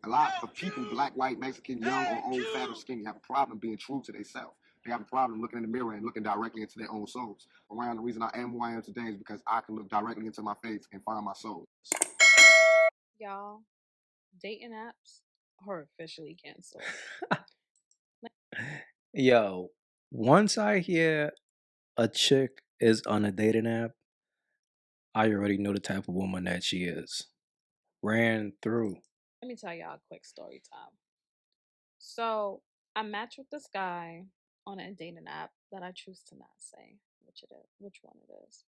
A lot of people, black, white, Mexican, young or old, fat or skinny, have a problem being true to themselves. They have a problem looking in the mirror and looking directly into their own souls. Around the reason I am who I am today is because I can look directly into my face and find my soul. Y'all, dating apps are officially canceled. Yo, once I hear a chick is on a dating app, I already know the type of woman that she is. Ran through. Let me tell y'all a quick story time. So I matched with this guy on a dating app that I choose to not say which one it is.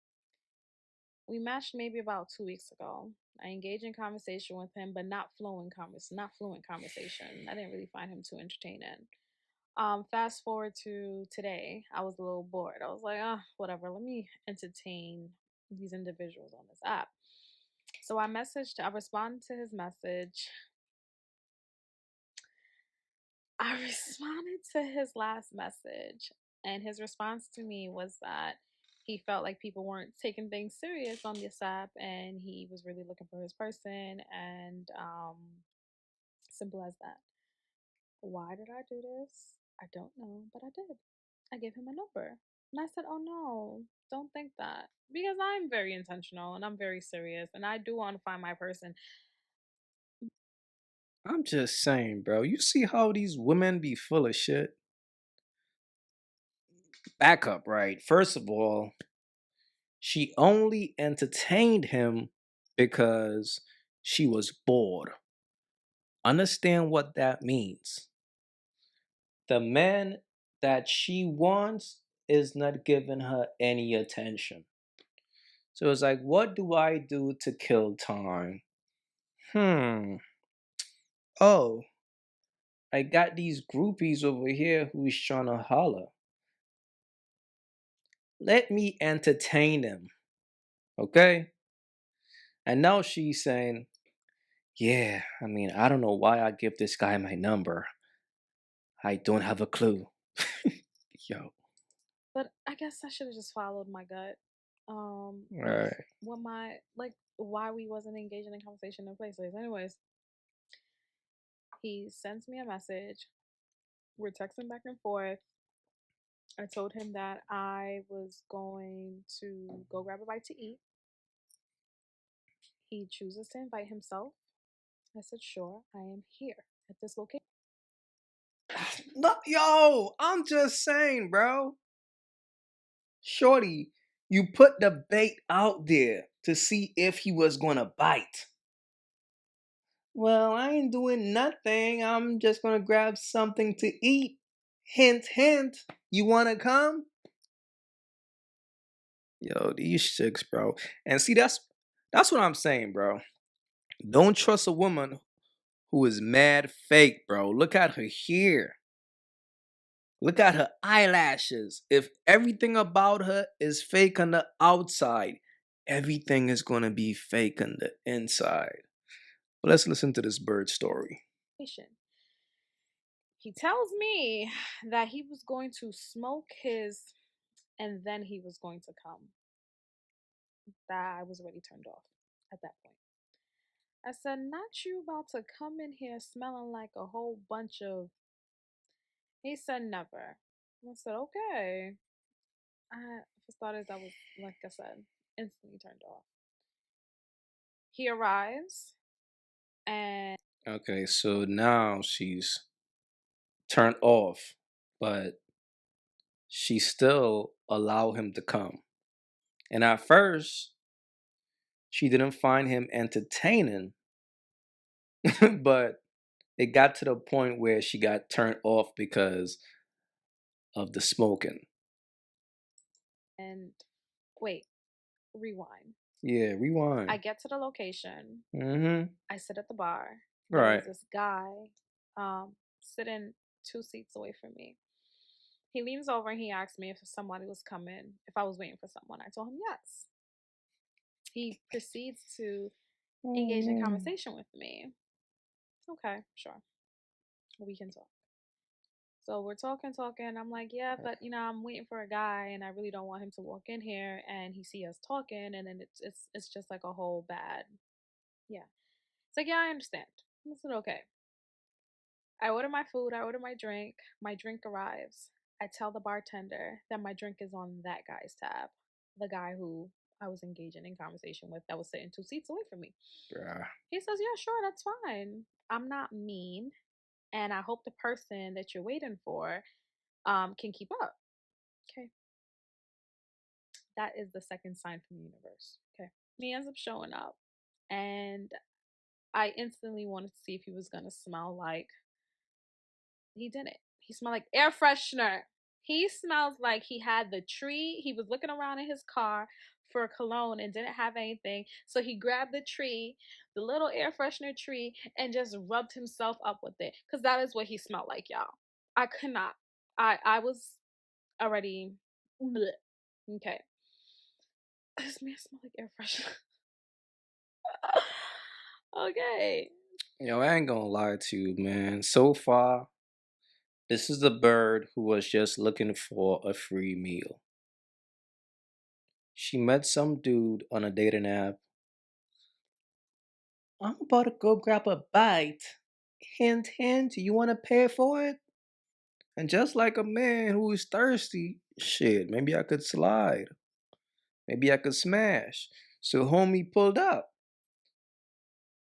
We matched maybe about 2 weeks ago. I engaged in conversation with him, but not fluent conversation. I didn't really find him too entertaining. Fast forward to today, I was a little bored. I was like, whatever, let me entertain these individuals on this app. So I responded to his message. I responded to his last message, and his response to me was that he felt like people weren't taking things serious on this app, and he was really looking for his person, and simple as that. Why did I do this? I don't know, but I did. I gave him a number. And I said, "Oh no, don't think that." Because I'm very intentional and I'm very serious and I do want to find my person. I'm just saying, bro. You see how these women be full of shit? Back up, right? First of all, she only entertained him because she was bored. Understand what that means. The man that she wants is not giving her any attention. So it's like, what do I do to kill time? Hmm. Oh, I got these groupies over here who's trying to holler. Let me entertain them, okay? And now she's saying, yeah, I mean, I don't know why I give this guy my number. I don't have a clue. Yo, But I guess I should have just followed my gut. Of right. what my like why we wasn't engaging in conversation in places. Anyways, he sends me a message. We're texting back and forth. I told him that I was going to go grab a bite to eat. He chooses to invite himself. I said, sure, I am here at this location. No, yo, I'm just saying, bro. Shorty, you put the bait out there to see if he was gonna bite. Well, I ain't doing nothing. I'm just gonna grab something to eat. Hint, hint. You wanna come? Yo, these chicks, bro. And see, that's what I'm saying, bro. Don't trust a woman who is mad fake, bro. Look at her hair. Look at her eyelashes. If everything about her is fake on the outside, everything is gonna be fake on the inside. But let's listen to this bird story. He tells me that he was going to smoke his and then he was going to come. That I was already turned off at that point. I said, not you about to come in here smelling like a whole bunch of. He said, never. I said, okay. For starters, I was, like I said, instantly turned off. He arrives and Okay, so now she's turned off, but she still allow him to come. And at first, she didn't find him entertaining, but it got to the point where she got turned off because of the smoking. and wait, rewind. Yeah, I rewind. get to the location. Mm-hmm. I sit at the bar. There Right. is this guy sitting 2 seats away from me. He leans over and he asks me if somebody was coming, if I was waiting for someone. I told him yes. He proceeds to engage in Mm. conversation with me. Okay, sure. We can talk. So we're talking. I'm like, yeah, but I'm waiting for a guy, and I really don't want him to walk in here and he see us talking, and then it's just like a whole bad, yeah. It's like, yeah, I understand. I said, okay. I order my food, I order my drink. My drink arrives. I tell the bartender that my drink is on that guy's tab, the guy who I was engaging in conversation with that was sitting 2 seats away from me. Bruh. He says, "Yeah, sure, that's fine. I'm not mean, and I hope the person that you're waiting for can keep up." Okay, that is the second sign from the universe. Okay, he ends up showing up, and I instantly wanted to see if he was gonna smell like. He didn't. He smelled like air freshener. He smells like he had the tree. He was looking around in his car for cologne and didn't have anything. So he grabbed the tree, the little air freshener tree, and just rubbed himself up with it. Because that is what he smelled like, y'all. I could not. I was already. Bleh. Okay. This man smelled like air freshener. Okay. Yo, I ain't gonna lie to you, man. So far, this is the bird who was just looking for a free meal. She met some dude on a dating app. I'm about to go grab a bite. Hint, hint, you want to pay for it? And just like a man who is thirsty, shit, maybe I could slide. Maybe I could smash. So homie pulled up.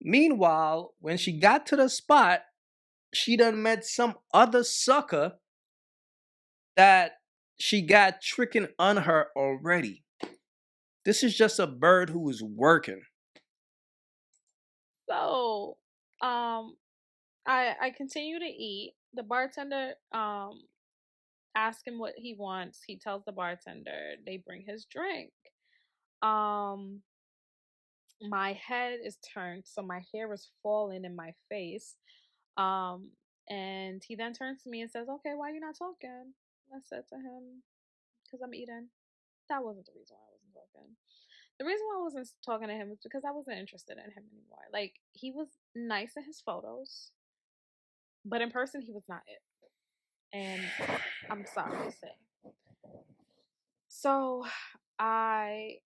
Meanwhile, when she got to the spot, she done met some other sucker that she got tricking on her already. This is just a bird who is working. So, I continue to eat. The bartender asks him what he wants. He tells the bartender. They bring his drink. Um, my head is turned, so my hair is falling in my face. Um, and he then turns to me and says, "Okay, why are you not talking?" I said to him, "Because I'm eating." That wasn't the reason why I wasn't talking. The reason why I wasn't talking to him was because I wasn't interested in him anymore. Like, he was nice in his photos, but in person, he was not it. And I'm sorry to say. So I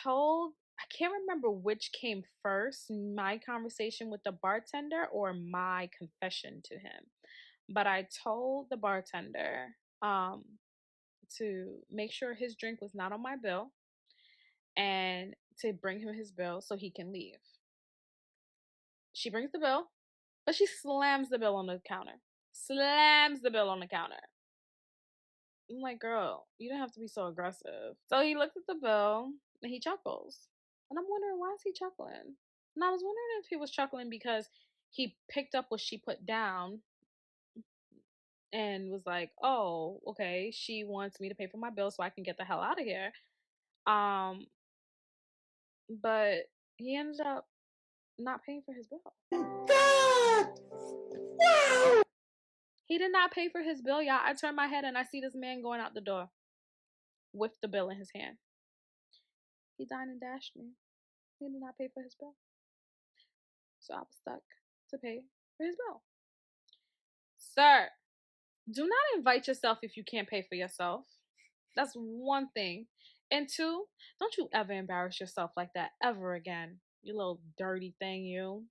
I can't remember which came first, my conversation with the bartender or my confession to him. But I told the bartender to make sure his drink was not on my bill and to bring him his bill so he can leave. She brings the bill, but she slams the bill on the counter. Slams the bill on the counter. I'm like, "Girl, you don't have to be so aggressive." So he looks at the bill and he chuckles. And I'm wondering, why is he chuckling? And I was wondering if he was chuckling because he picked up what she put down and was like, "Oh, okay, she wants me to pay for my bill so I can get the hell out of here." Um, but he ended up not paying for his bill. God! Wow! He did not pay for his bill, y'all. I turn my head and I see this man going out the door with the bill in his hand. He dined and dashed me. He did not pay for his bill. So I was stuck to pay for his bill. Sir, do not invite yourself if you can't pay for yourself. That's one thing. And two, don't you ever embarrass yourself like that ever again. You little dirty thing, you.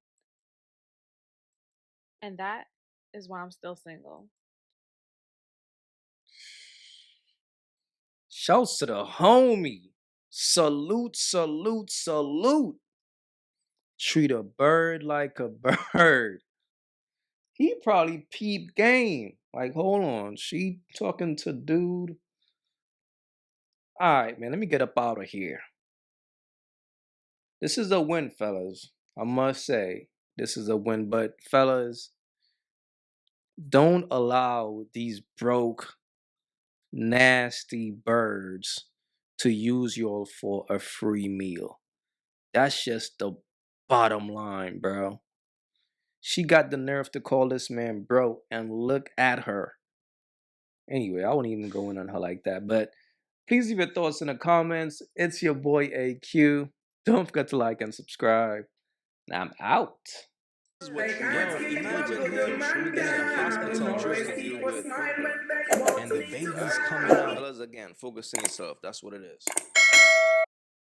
And that is why I'm still single. Shouts to the homie. Salute, salute, salute. Treat a bird like a bird. He probably peeped game. Like, hold on. She talking to dude. Alright, man, let me get up out of here. This is a win, fellas. I must say, this is a win. But, fellas, don't allow these broke, nasty birds to use you all for a free meal. That's just the bottom line, bro. She got the nerve to call this man bro, and look at her. Anyway, I wouldn't even go in on her like that. But please leave your thoughts in the comments. It's your boy AyeQ. Don't forget to like and subscribe. And I'm out. Yo, imagine him getting a hospital drip to deal with, and the baby's coming out. Fellas, again, focus on yourself. That's what it is.